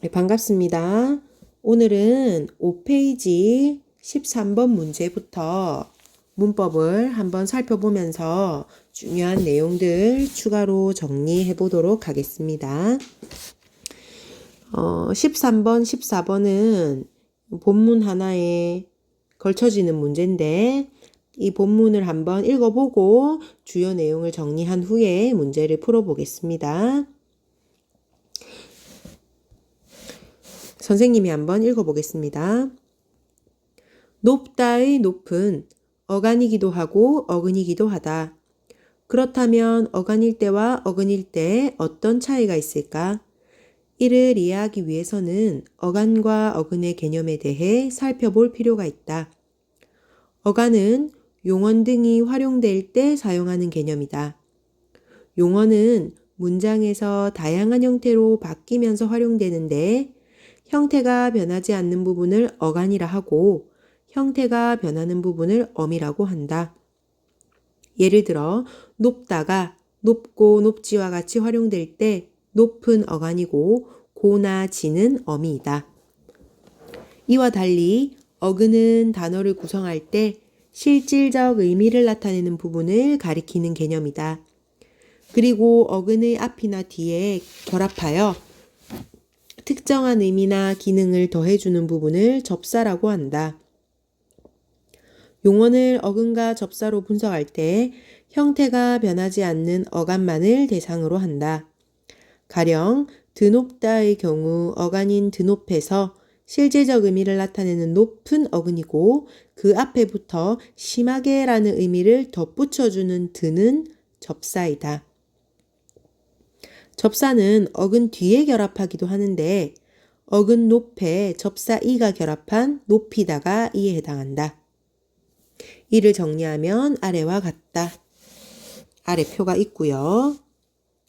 네, 반갑습니다. 오늘은 5페이지 13번 문제부터 문법을 한번 살펴보면서 중요한 내용들 추가로 정리해 보도록 하겠습니다. 13번, 14번은 본문 하나에 걸쳐지는 문제인데 이 본문을 한번 읽어보고 주요 내용을 정리한 후에 문제를 풀어보겠습니다. 선생님이 한번 읽어보겠습니다. 높다의 높은 어간이기도 하고 어근이기도 하다. 그렇다면 어간일 때와 어근일 때 어떤 차이가 있을까? 이를 이해하기 위해서는 어간과 어근의 개념에 대해 살펴볼 필요가 있다. 어간은 용언 등이 활용될 때 사용하는 개념이다. 용언은 문장에서 다양한 형태로 바뀌면서 활용되는데 형태가 변하지 않는 부분을 어간이라 하고 형태가 변하는 부분을 어미라고 한다. 예를 들어 높다가 높고 높지와 같이 활용될 때 높은 어간이고 고나 지는 어미이다. 이와 달리 어근은 단어를 구성할 때 실질적 의미를 나타내는 부분을 가리키는 개념이다. 그리고 어근의 앞이나 뒤에 결합하여 특정한 의미나 기능을 더해주는 부분을 접사라고 한다. 용언을 어근과 접사로 분석할 때 형태가 변하지 않는 어간만을 대상으로 한다. 가령 드높다의 경우 어간인 드높에서 실제적 의미를 나타내는 높은 어근이고 그 앞에 붙어 심하게라는 의미를 덧붙여주는 드는 접사이다. 접사는 어근 뒤에 결합하기도 하는데 어근 높에 접사 이가 결합한 높이다가 이에 해당한다. 이를 정리하면 아래와 같다. 아래 표가 있고요.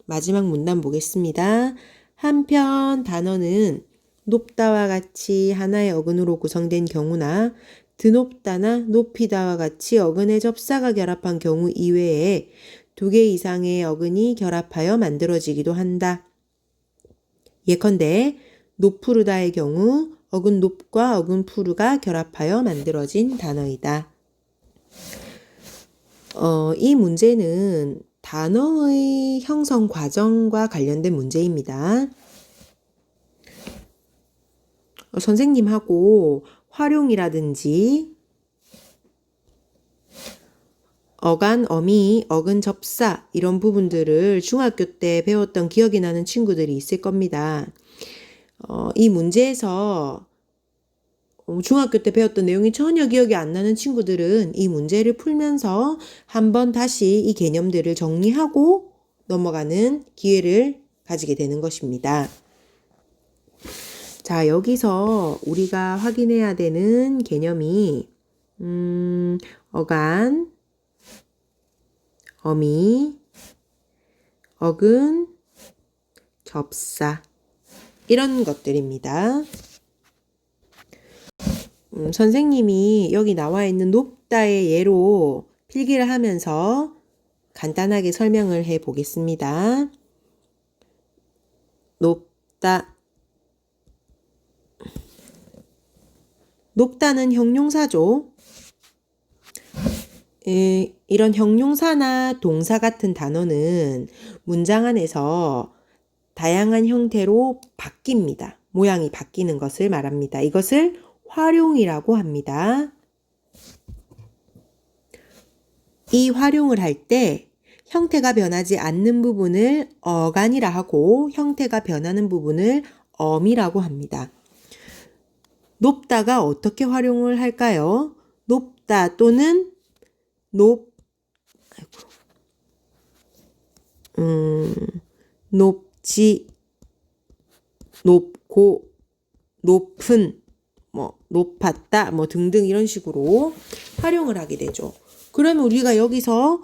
마지막 문단 보겠습니다. 한편 단어는 높다와 같이 하나의 어근으로 구성된 경우나 드높다나 높이다와 같이 어근의 접사가 결합한 경우 이외에 2개 이상의 어근이 결합하여 만들어지기도 한다. 예컨대 높푸르다의 경우 어근 높과 어근 푸르가 결합하여 만들어진 단어이다. 이 문제는 단어의 형성 과정과 관련된 문제입니다. 선생님하고 활용이라든지 어간, 어미, 어근, 접사 이런 부분들을 중학교 때 배웠던 기억이 나는 친구들이 있을 겁니다. 이 문제에서 중학교 때 배웠던 내용이 전혀 기억이 안 나는 친구들은 이 문제를 풀면서 한번 다시 이 개념들을 정리하고 넘어가는 기회를 가지게 되는 것입니다. 자, 여기서 우리가 확인해야 되는 개념이 어간, 어미, 어근, 접사 이런 것들입니다. 선생님이 여기 나와 있는 높다의 예로 필기를 하면서 간단하게 설명을 해 보겠습니다. 높다. 높다는 형용사죠. 이런 형용사나 동사 같은 단어는 문장 안에서 다양한 형태로 바뀝니다. 모양이 바뀌는 것을 말합니다. 이것을 활용이라고 합니다. 이 활용을 할 때 형태가 변하지 않는 부분을 어간이라 하고 형태가 변하는 부분을 어미라고 합니다. 높다가 어떻게 활용을 할까요? 높다 또는 높지, 높고, 높은, 높았다, 등등 이런 식으로 활용을 하게 되죠. 그러면 우리가 여기서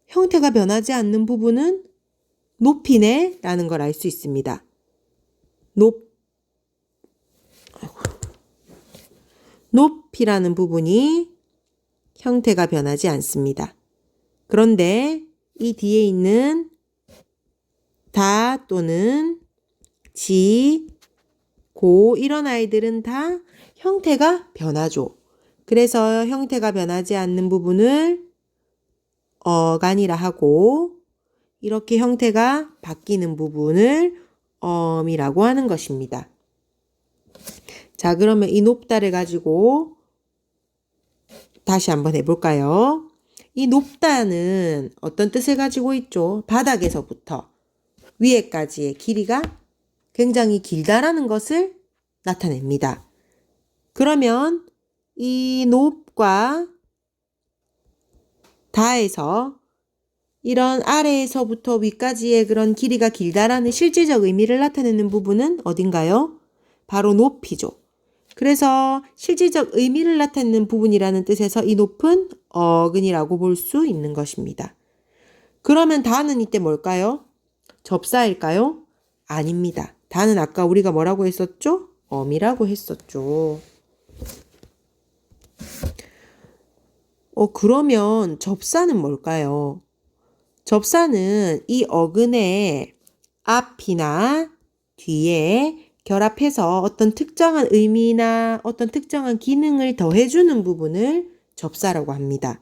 형태가 변하지 않는 부분은 높이네 라는 걸 알 수 있습니다. 높이라는 부분이 형태가 변하지 않습니다. 그런데 이 뒤에 있는 다 또는 지, 고 이런 아이들은 다 형태가 변하죠. 그래서 형태가 변하지 않는 부분을 어간이라 하고 이렇게 형태가 바뀌는 부분을 엄이라고 하는 것입니다. 자, 그러면 이 높다를 가지고 다시 한번 해볼까요? 이 높다는 어떤 뜻을 가지고 있죠? 바닥에서부터 위에까지의 길이가 굉장히 길다라는 것을 나타냅니다. 그러면 이 높과 다에서 이런 아래에서부터 위까지의 그런 길이가 길다라는 실질적 의미를 나타내는 부분은 어딘가요? 바로 높이죠. 그래서 실질적 의미를 나타내는 부분이라는 뜻에서 이 높은 어근이라고 볼 수 있는 것입니다. 그러면 다는 이때 뭘까요? 접사일까요? 아닙니다. 다는 아까 우리가 뭐라고 했었죠? 엄이라고 했었죠. 그러면 접사는 뭘까요? 접사는 이 어근의 앞이나 뒤에 결합해서 어떤 특정한 의미나 어떤 특정한 기능을 더해주는 부분을 접사라고 합니다.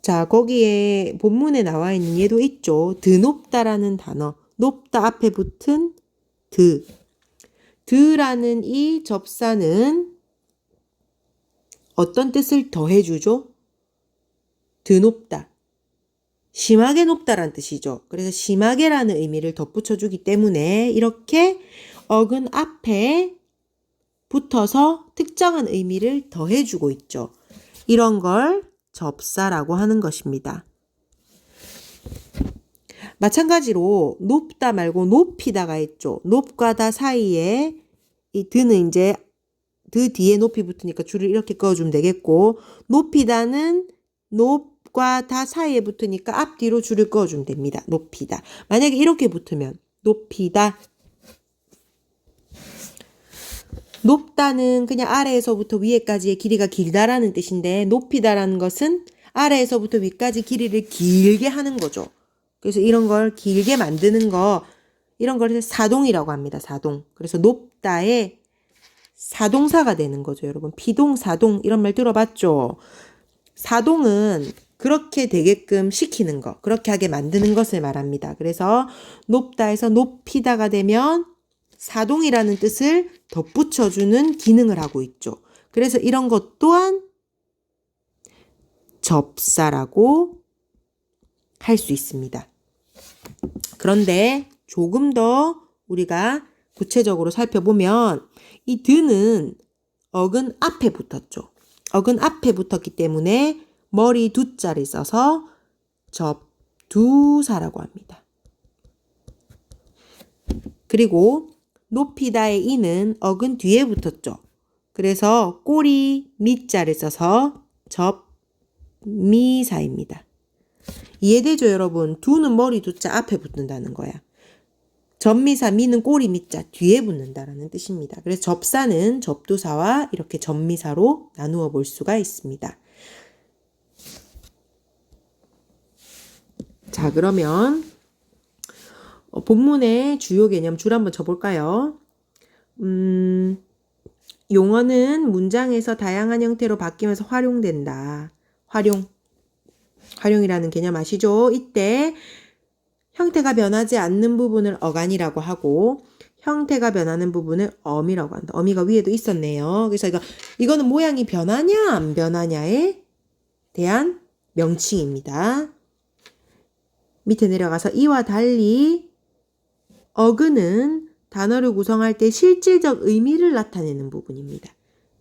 자, 거기에 본문에 나와 있는 예도 있죠. 드높다라는 단어. 높다 앞에 붙은 드. 드라는 이 접사는 어떤 뜻을 더해주죠? 드높다. 심하게 높다란 뜻이죠. 그래서 심하게라는 의미를 덧붙여주기 때문에 이렇게 어근 앞에 붙어서 특정한 의미를 더해주고 있죠. 이런 걸 접사라고 하는 것입니다. 마찬가지로 높다 말고 높이다가 있죠. 높과 다 사이에 이 드는 이제 드 뒤에 높이 붙으니까 줄을 이렇게 그어주면 되겠고, 높이다는 높과 다 사이에 붙으니까 앞뒤로 줄을 그어주면 됩니다. 높이다. 만약에 이렇게 붙으면 높이다. 높다는 그냥 아래에서부터 위에까지의 길이가 길다라는 뜻인데, 높이다라는 것은 아래에서부터 위까지 길이를 길게 하는 거죠. 그래서 이런 걸 길게 만드는 거, 이런 걸 사동이라고 합니다. 사동. 그래서 높다의 사동사가 되는 거죠, 여러분. 피동, 사동 이런 말 들어봤죠? 사동은 그렇게 되게끔 시키는 거, 그렇게 하게 만드는 것을 말합니다. 그래서 높다에서 높이다가 되면 사동이라는 뜻을 덧붙여주는 기능을 하고 있죠. 그래서 이런 것 또한 접사라고 할 수 있습니다. 그런데 조금 더 우리가 구체적으로 살펴보면 이 드는 어근 앞에 붙었죠. 어근 앞에 붙었기 때문에 머리 두자를 써서 접두사라고 합니다. 그리고 높이다의 이는 어근 뒤에 붙었죠. 그래서 꼬리 미자를 써서 접미사입니다. 이해되죠, 여러분? 두는 머리 두자 앞에 붙는다는 거야. 접미사 미는 꼬리 미자 뒤에 붙는다라는 뜻입니다. 그래서 접사는 접두사와 이렇게 접미사로 나누어 볼 수가 있습니다. 자, 그러면 본문의 주요 개념 줄 한번 쳐볼까요? 용어는 문장에서 다양한 형태로 바뀌면서 활용된다. 활용이라는 개념 아시죠? 이때 형태가 변하지 않는 부분을 어간이라고 하고 형태가 변하는 부분을 어미라고 한다. 어미가 위에도 있었네요. 그래서 이거는 모양이 변하냐 안 변하냐에 대한 명칭입니다. 밑에 내려가서 이와 달리 어근은 단어를 구성할 때 실질적 의미를 나타내는 부분입니다.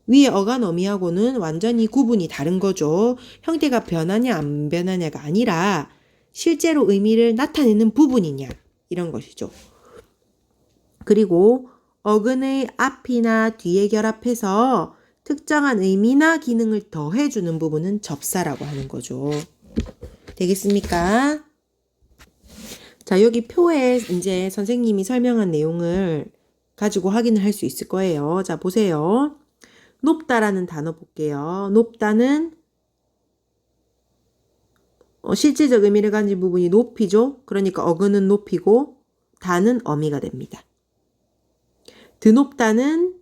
위에 어간 어미하고는 완전히 구분이 다른 거죠. 형태가 변하냐 안 변하냐가 아니라 실제로 의미를 나타내는 부분이냐 이런 것이죠. 그리고 어근의 앞이나 뒤에 결합해서 특정한 의미나 기능을 더해주는 부분은 접사라고 하는 거죠. 되겠습니까? 자, 여기 표에 이제 선생님이 설명한 내용을 가지고 확인을 할 수 있을 거예요. 자, 보세요. 높다라는 단어 볼게요. 높다는 실질적 의미를 가진 부분이 높이죠. 그러니까 어근은 높이고 다는 어미가 됩니다. 드높다는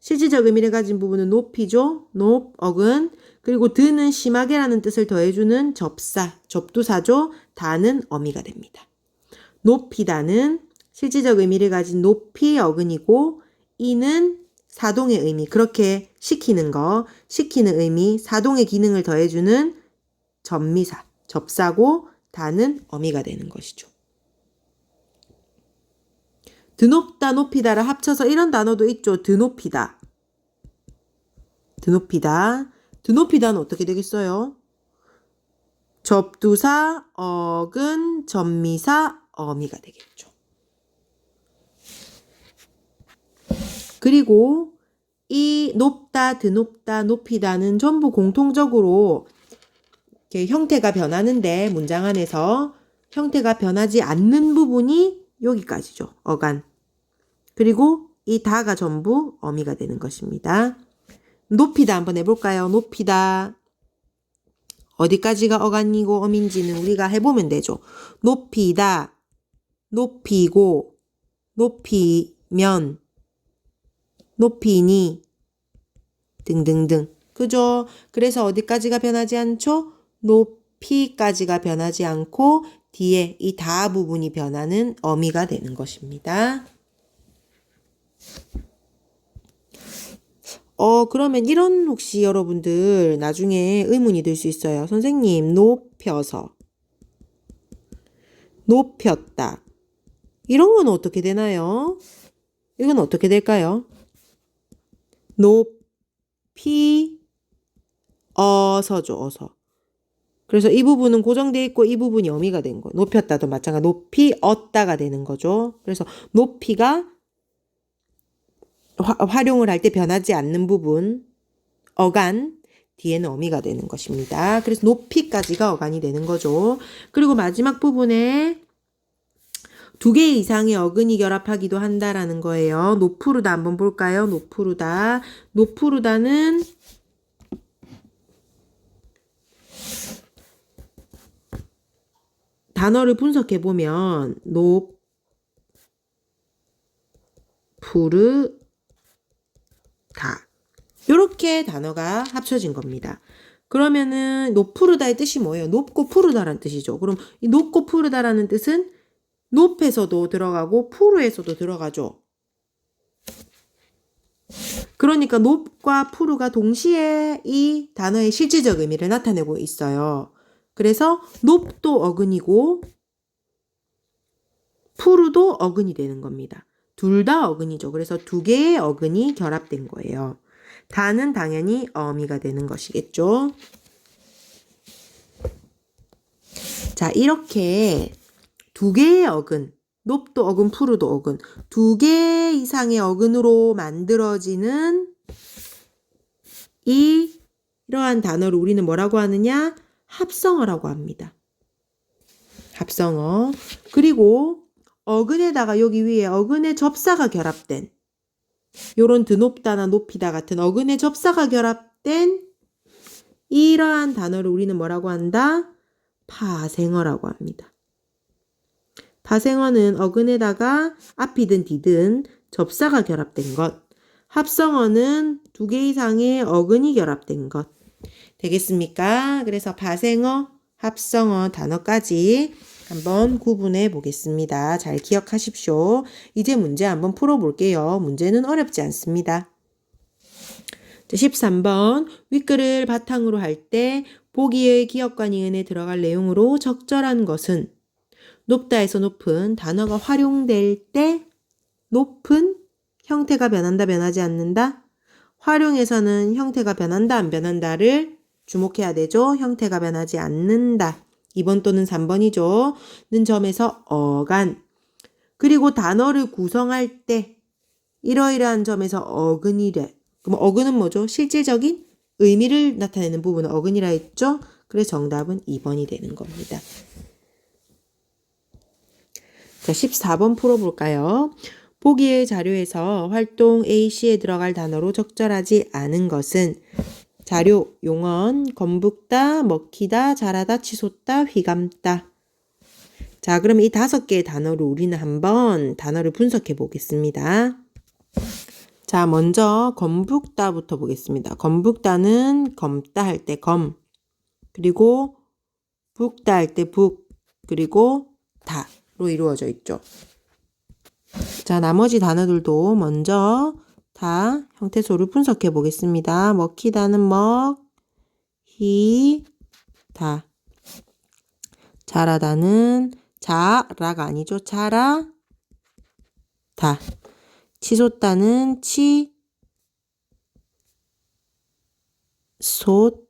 실질적 의미를 가진 부분은 높이죠. 높, 어근. 그리고 드는 심하게라는 뜻을 더해주는 접사, 접두사죠. 다는 어미가 됩니다. 높이다는 실질적 의미를 가진 높이, 어근이고 이는 사동의 의미, 그렇게 시키는 거, 시키는 의미, 사동의 기능을 더해주는 접미사, 접사고 다는 어미가 되는 것이죠. 드높다, 높이다를 합쳐서 이런 단어도 있죠. 드높이다. 드높이다. 드높이다는 어떻게 되겠어요? 접두사, 어근, 접미사, 어미가 되겠죠. 그리고 이 높다, 드높다, 높이다는 전부 공통적으로 이렇게 형태가 변하는데 문장 안에서 형태가 변하지 않는 부분이 여기까지죠. 어간. 그리고 이 다가 전부 어미가 되는 것입니다. 높이다 한번 해볼까요? 높이다. 어디까지가 어간이고 어민지는 우리가 해보면 되죠. 높이다, 높이고, 높이면, 높이니 등등등. 그죠? 그래서 어디까지가 변하지 않죠? 높이까지가 변하지 않고 뒤에 이 다 부분이 변하는 어미가 되는 것입니다. 그러면 이런 혹시 여러분들 나중에 의문이 들 수 있어요. 선생님, 높여서, 높였다. 이런 건 어떻게 되나요? 이건 어떻게 될까요? 높이, 어서죠, 어서. 그래서 이 부분은 고정되어 있고 이 부분이 어미가 된 거예요. 높였다도 마찬가지. 높이, 얻다가 되는 거죠. 그래서 높이가 활용을 할 때 변하지 않는 부분, 어간, 뒤에는 어미가 되는 것입니다. 그래서 높이까지가 어간이 되는 거죠. 그리고 마지막 부분에 2개 이상의 어근이 결합하기도 한다라는 거예요. 노푸르다 한번 볼까요? 노푸르다. 노푸르다는 단어를 분석해 보면 노푸르다. 이렇게 단어가 합쳐진 겁니다. 그러면은 노푸르다의 뜻이 뭐예요? 높고 푸르다라는 뜻이죠. 그럼 이 높고 푸르다라는 뜻은 높에서도 들어가고 푸르에서도 들어가죠. 그러니까 높과 푸르가 동시에 이 단어의 실질적 의미를 나타내고 있어요. 그래서 높도 어근이고 푸르도 어근이 되는 겁니다. 둘 다 어근이죠. 그래서 2개의 어근이 결합된 거예요. 다는 당연히 어미가 되는 것이겠죠. 자, 이렇게 2개의 어근, 높도 어근, 푸르도 어근, 2개 이상의 어근으로 만들어지는 이러한 단어를 우리는 뭐라고 하느냐? 합성어라고 합니다. 합성어. 그리고 어근에다가 여기 위에 어근의 접사가 결합된 요런 드높다나 높이다 같은 어근의 접사가 결합된 이러한 단어를 우리는 뭐라고 한다? 파생어라고 합니다. 파생어는 어근에다가 앞이든 뒤든 접사가 결합된 것. 합성어는 2개 이상의 어근이 결합된 것. 되겠습니까? 그래서 파생어, 합성어 단어까지 한번 구분해 보겠습니다. 잘 기억하십시오. 이제 문제 한번 풀어볼게요. 문제는 어렵지 않습니다. 13번 윗글을 바탕으로 할 때 보기의 기억과 니은에 들어갈 내용으로 적절한 것은 높다에서 높은 단어가 활용될 때 높은 형태가 변한다 변하지 않는다. 활용에서는 형태가 변한다 안 변한다를 주목해야 되죠. 형태가 변하지 않는다. 2번 또는 3번이죠. 는 점에서 어간. 그리고 단어를 구성할 때 이러이러한 점에서 어근이래. 그럼 어근은 뭐죠? 실질적인 의미를 나타내는 부분은 어근이라 했죠. 그래서 정답은 2번이 되는 겁니다. 자, 14번 풀어볼까요? 보기의 자료에서 활동 AC에 들어갈 단어로 적절하지 않은 것은 자료, 용언, 건북다, 먹히다, 자라다, 치솟다, 휘감다. 자, 그러면 이 5개의 단어를 우리는 한번 단어를 분석해 보겠습니다. 자, 먼저 검북다부터 보겠습니다. 검북다는 검다 할 때 검, 그리고 북다 할 때 북, 그리고 다로 이루어져 있죠. 자, 나머지 단어들도 먼저 다 형태소를 분석해 보겠습니다. 먹히다는 먹, 히, 다. 자라다는 자라가 아니죠. 자라, 다. 치솟다는 치, 솟,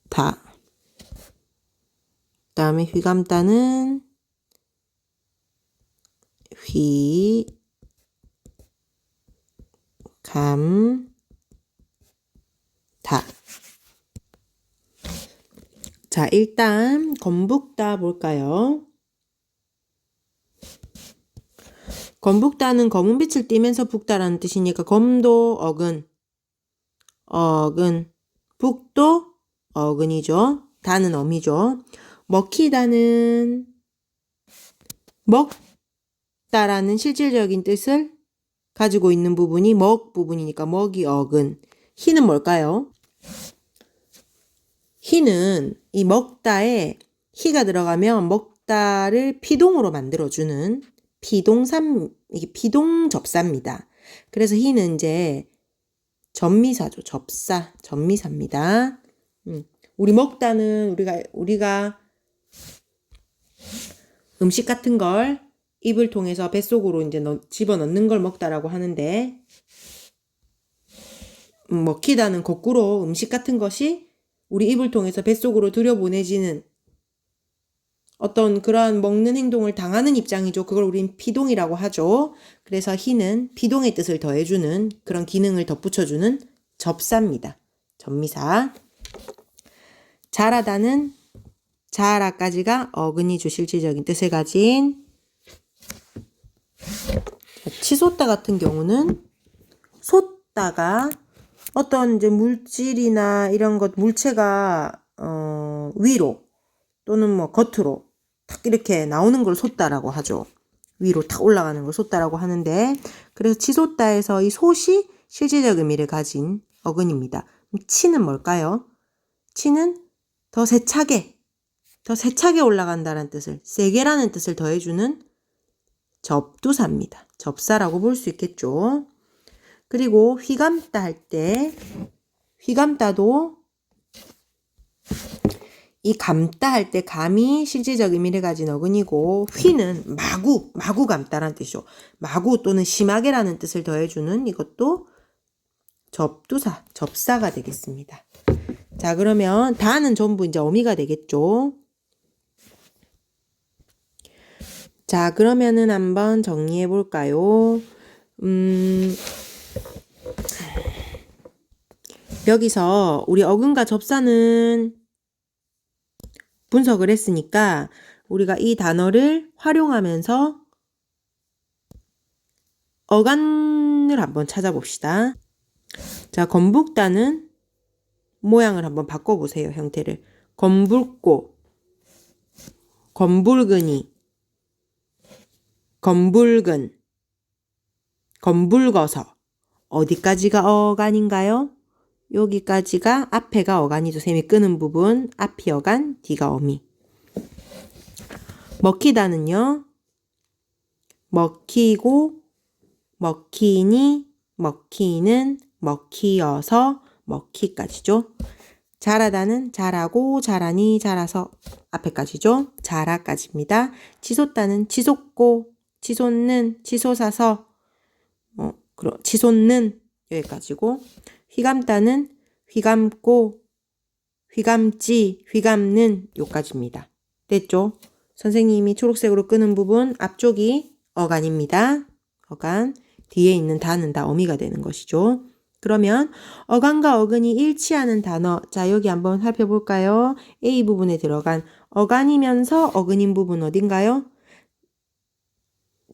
다. 그다음에 휘감다는 휘, 감, 다. 자, 일단 검북다 볼까요? 검북다는 검은 빛을 띠면서 북다라는 뜻이니까 검도 어근, 어근, 북도 어근이죠. 다는 어미죠. 먹히다는 먹다라는 실질적인 뜻을 가지고 있는 부분이 먹 부분이니까 먹이 어근. 희는 뭘까요? 희는 이 먹다에 희가 들어가면 먹다를 피동으로 만들어주는 이게 피동접사입니다. 그래서 희는 이제 접미사죠. 접미사입니다. 우리 먹다는 우리가 음식 같은 걸 입을 통해서 뱃속으로 이제 집어넣는 걸 먹다라고 하는데, 먹히다는 거꾸로 음식 같은 것이 우리 입을 통해서 뱃속으로 들여보내지는 어떤 그러한 먹는 행동을 당하는 입장이죠. 그걸 우린 피동이라고 하죠. 그래서 희는 피동의 뜻을 더해주는 그런 기능을 덧붙여주는 접사입니다. 접미사. 자라다는 자라까지가 어근이죠. 실질적인 뜻을 가진. 치솟다 같은 경우는 솟다가 어떤 이제 물질이나 이런 것, 물체가 위로 또는 뭐 겉으로 탁 이렇게 나오는 걸 솟다라고 하죠. 위로 탁 올라가는 걸 솟다라고 하는데, 그래서 치솟다에서 이 솟이 실질적 의미를 가진 어근입니다. 치는 뭘까요? 치는 더 세차게 올라간다는 뜻을, 세게라는 뜻을 더해주는 접두사입니다. 접사라고 볼 수 있겠죠. 그리고 휘감다 할 때, 휘감다도 이 감다 할 때 감이 실질적 의미를 가진 어근이고, 휘는 마구 감다라는 뜻이죠. 마구 또는 심하게라는 뜻을 더해주는 이것도 접두사, 접사가 되겠습니다. 자, 그러면 다는 전부 이제 어미가 되겠죠. 자, 그러면은 한번 정리해 볼까요? 여기서 우리 어근과 접사는 분석을 했으니까 우리가 이 단어를 활용하면서 어간을 한번 찾아봅시다. 자, 검북다는 모양을 한번 바꿔보세요. 형태를. 검붉고, 검붉으니, 검붉은, 검붉어서. 어디까지가 어간인가요? 여기까지가 앞에가 어간이죠. 셈이 끄는 부분. 앞이 어간, 뒤가 어미. 먹히다는요. 먹히고, 먹히니, 먹히는, 먹히어서, 먹히까지죠. 자라다는 자라고, 자라니, 자라서 앞에까지죠. 자라까지입니다. 치솟다는 치솟고, 치솟는, 치솟아서, 치솟는 여기까지고, 휘감다는 휘감고, 휘감지, 휘감는 요까지입니다. 됐죠? 선생님이 초록색으로 끄는 부분 앞쪽이 어간입니다. 어간. 뒤에 있는 다는 다 어미가 되는 것이죠. 그러면 어간과 어근이 일치하는 단어, 자 여기 한번 살펴볼까요? A 부분에 들어간 어간이면서 어근인 부분 어딘가요?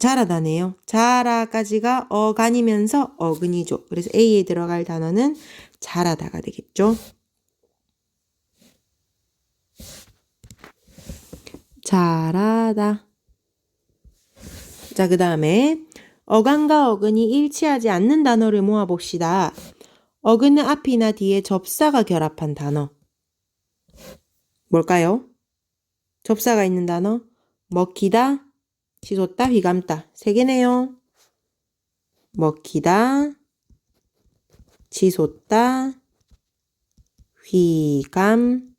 자라다네요. 자라까지가 어간이면서 어근이죠. 그래서 A에 들어갈 단어는 자라다가 되겠죠. 잘하다. 자, 그 다음에 어간과 어근이 일치하지 않는 단어를 모아봅시다. 어근은 앞이나 뒤에 접사가 결합한 단어. 뭘까요? 접사가 있는 단어. 먹히다, 치솟다, 휘감다. 세 개네요. 먹히다, 치솟다, 휘감다.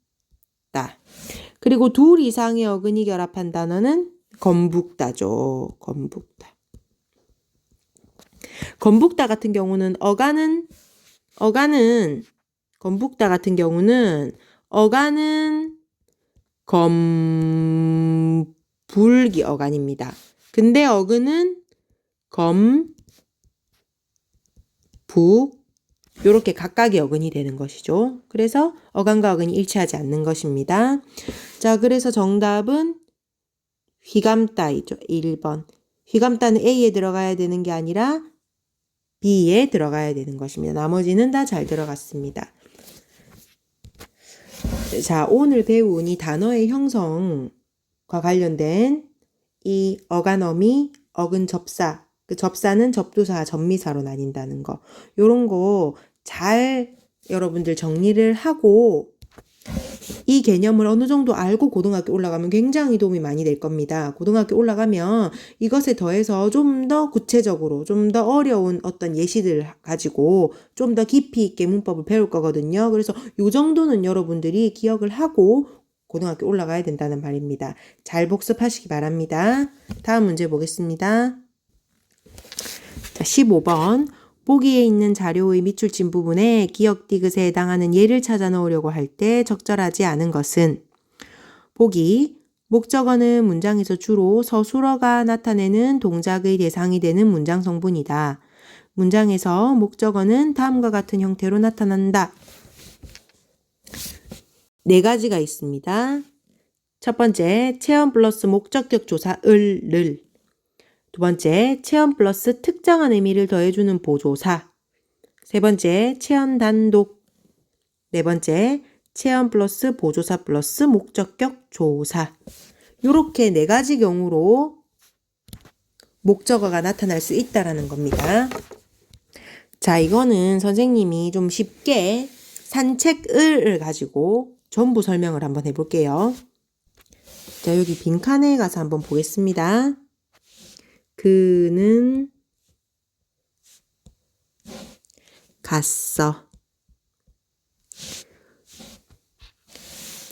그리고 둘 이상의 어근이 결합한 단어는 건북다죠. 건북다. 건북다 같은 경우는 건북다 같은 경우는 어간은 검불기 어간입니다. 근데 어근은 검북 요렇게 각각의 어근이 되는 것이죠. 그래서 어간과 어근이 일치하지 않는 것입니다. 자, 그래서 정답은 휘감다이죠. 1번. 휘감다는 A에 들어가야 되는 게 아니라 B에 들어가야 되는 것입니다. 나머지는 다 잘 들어갔습니다. 자, 오늘 배운 이 단어의 형성과 관련된 이 어간어미, 어근 접사, 그 접사는 접두사, 접미사로 나뉜다는 거. 요런 거 잘 여러분들 정리를 하고 이 개념을 어느 정도 알고 고등학교 올라가면 굉장히 도움이 많이 될 겁니다. 고등학교 올라가면 이것에 더해서 좀 더 구체적으로, 좀 더 어려운 어떤 예시들 가지고 좀 더 깊이 있게 문법을 배울 거거든요. 그래서 요 정도는 여러분들이 기억을 하고 고등학교 올라가야 된다는 말입니다. 잘 복습하시기 바랍니다. 다음 문제 보겠습니다. 자, 15번. 보기에 있는 자료의 밑줄친 부분에 기역 디귿에 해당하는 예를 찾아 넣으려고 할 때 적절하지 않은 것은 보기, 목적어는 문장에서 주로 서술어가 나타내는 동작의 대상이 되는 문장 성분이다. 문장에서 목적어는 다음과 같은 형태로 나타난다. 네 가지가 있습니다. 첫 번째, 체험 플러스 목적격 조사 을를. 두 번째, 체험 플러스 특정한 의미를 더해주는 보조사. 세 번째, 체험 단독. 네 번째, 체험 플러스 보조사 플러스 목적격 조사. 요렇게 네 가지 경우로 목적어가 나타날 수 있다라는 겁니다. 자, 이거는 선생님이 좀 쉽게 산책을을 가지고 전부 설명을 한번 해볼게요. 자, 여기 빈칸에 가서 한번 보겠습니다. 그는 갔어.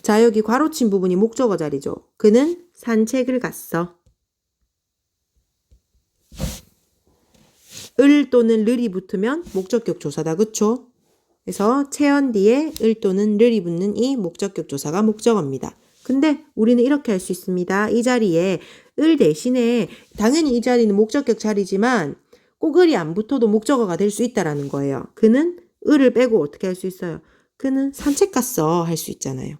자, 여기 괄호친 부분이 목적어 자리죠. 그는 산책을 갔어. 을 또는 르이 붙으면 목적격 조사다. 그쵸? 그래서 체언 뒤에 을 또는 르이 붙는 이 목적격 조사가 목적어입니다. 근데 우리는 이렇게 할 수 있습니다. 이 자리에 을 대신에 당연히 이 자리는 목적격 자리지만 꼭 을이 안 붙어도 목적어가 될 수 있다라는 거예요. 그는 을을 빼고 어떻게 할 수 있어요? 그는 산책 갔어 할 수 있잖아요.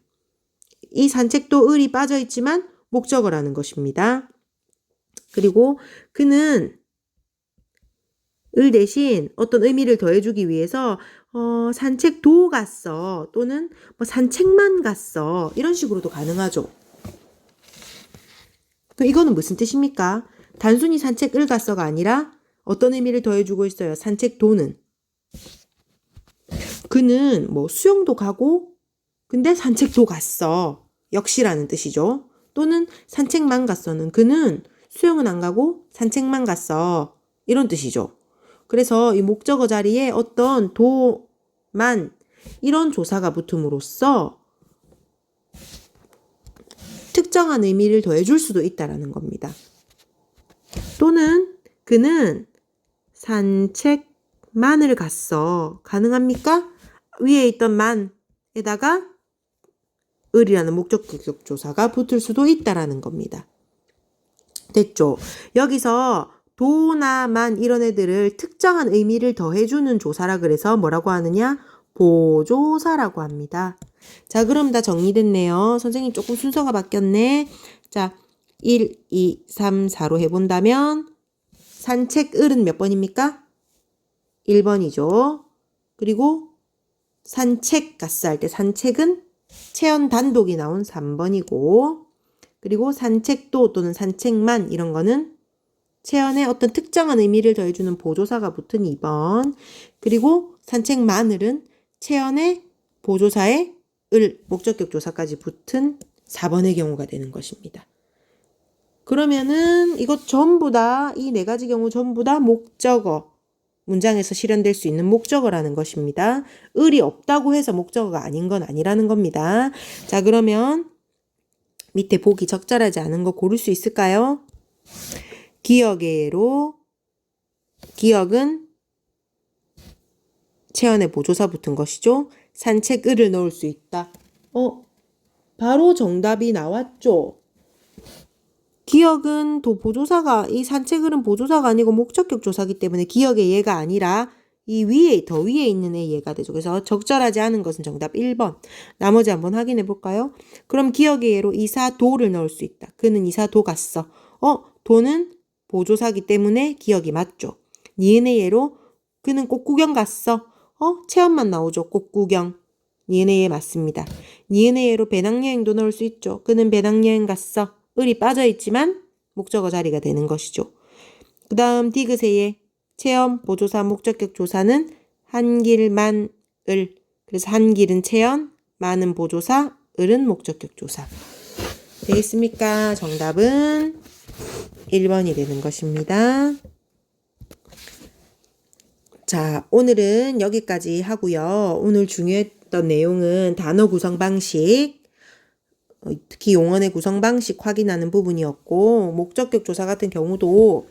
이 산책도 을이 빠져 있지만 목적어라는 것입니다. 그리고 그는 을 대신 어떤 의미를 더해주기 위해서 산책도 갔어 또는 뭐 산책만 갔어 이런 식으로도 가능하죠. 그럼 이거는 무슨 뜻입니까? 단순히 산책을 갔어가 아니라 어떤 의미를 더해주고 있어요. 산책도는 그는 뭐 수영도 가고 근데 산책도 갔어 역시라는 뜻이죠. 또는 산책만 갔어는 그는 수영은 안 가고 산책만 갔어 이런 뜻이죠. 그래서 이 목적어 자리에 어떤 도만 이런 조사가 붙음으로써 특정한 의미를 더해줄 수도 있다라는 겁니다. 또는 그는 산책만을 갔어. 가능합니까? 위에 있던 만에다가 을이라는 목적격 조사가 붙을 수도 있다라는 겁니다. 됐죠? 여기서 도나 만 이런 애들을 특정한 의미를 더해주는 조사라 그래서 뭐라고 하느냐? 보조사라고 합니다. 자, 그럼 다 정리됐네요. 선생님 조금 순서가 바뀌었네. 자, 1, 2, 3, 4로 해본다면 산책을은 몇 번입니까? 1번이죠. 그리고 산책 갔어 할 때 산책은 체언 단독이 나온 3번이고 그리고 산책도 또는 산책만 이런 거는 체언에 어떤 특정한 의미를 더해주는 보조사가 붙은 2번. 그리고 산책만을은 체언에 보조사의 을, 목적격 조사까지 붙은 4번의 경우가 되는 것입니다. 그러면은 이것 전부 다, 이 네 가지 경우 전부 다 목적어, 문장에서 실현될 수 있는 목적어라는 것입니다. 을이 없다고 해서 목적어가 아닌 건 아니라는 겁니다. 자, 그러면 밑에 보기 적절하지 않은 거 고를 수 있을까요? 기억에로, 기억은 체언에 보조사 붙은 것이죠. 산책을을 넣을 수 있다. 바로 정답이 나왔죠. 기억은 보조사가, 이 산책을은 보조사가 아니고 목적격 조사기 때문에 기억의 얘가 아니라 이 위에, 더 위에 있는 애 얘가 되죠. 그래서 적절하지 않은 것은 정답 1번. 나머지 한번 확인해 볼까요? 그럼 기억의 얘로 이사도를 넣을 수 있다. 그는 이사도 갔어. 도는 보조사기 때문에 기억이 맞죠. 니은의 얘로 그는 꽃구경 갔어. 체험만 나오죠. 꽃구경. 니은의 얘 맞습니다. 니은의 얘로 배낭여행도 넣을 수 있죠. 그는 배낭여행 갔어. 을이 빠져있지만 목적어 자리가 되는 것이죠. 그 다음 디귿의 체험, 보조사, 목적격 조사는 한길만, 을. 그래서 한길은 체험, 만은 보조사, 을은 목적격 조사. 되겠습니까? 정답은 1번이 되는 것입니다. 자, 오늘은 여기까지 하고요. 오늘 중요했던 내용은 단어 구성 방식, 특히 용언의 구성 방식 확인하는 부분이었고, 목적격 조사 같은 경우도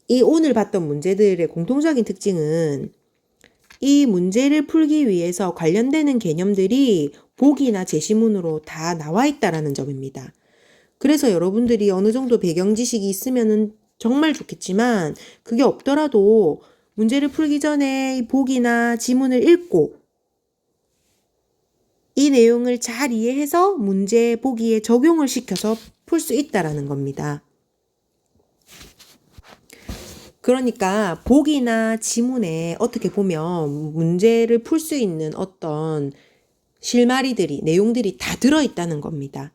이 오늘 봤던 문제들의 공통적인 특징은 이 문제를 풀기 위해서 관련되는 개념들이 보기나 제시문으로 다 나와 있다라는 점입니다. 그래서 여러분들이 어느 정도 배경 지식이 있으면은 정말 좋겠지만 그게 없더라도 문제를 풀기 전에 이 보기나 지문을 읽고 이 내용을 잘 이해해서 문제 보기에 적용을 시켜서 풀 수 있다라는 겁니다. 그러니까 보기나 지문에 어떻게 보면 문제를 풀 수 있는 어떤 실마리들이, 내용들이 다 들어있다는 겁니다.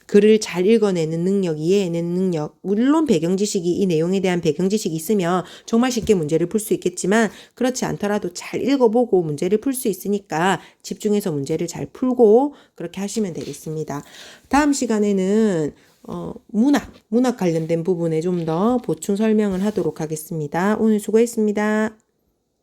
글을 잘 읽어내는 능력, 이해해내는 능력, 물론 배경 지식이, 이 내용에 대한 배경 지식이 있으면 정말 쉽게 문제를 풀 수 있겠지만 그렇지 않더라도 잘 읽어보고 문제를 풀 수 있으니까 집중해서 문제를 잘 풀고 그렇게 하시면 되겠습니다. 다음 시간에는 문학 관련된 부분에 좀 더 보충 설명을 하도록 하겠습니다. 오늘 수고했습니다.